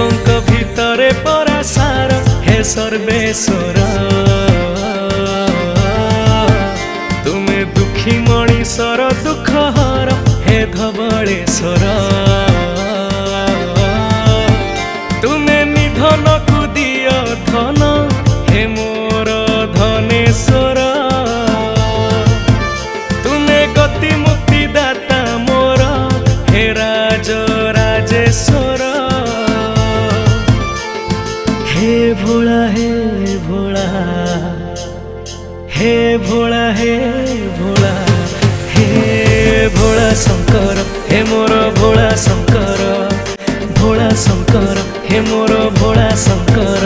देवंक भितरे परासार हे सर्वेश्वर तुमे दुखी मणिषर दुख हर हे धवलेश्वर तुमे निधन को दियो धन हे मोर धनेश्वर तुमे गति मुक्ति दाता मोर हे राज राजेश्वर हे भोला हे भोला हे भोला हे भोला हे भोला शंकर हे मोर भोला शंकर भोला शंकर हे मोर भोला शंकर।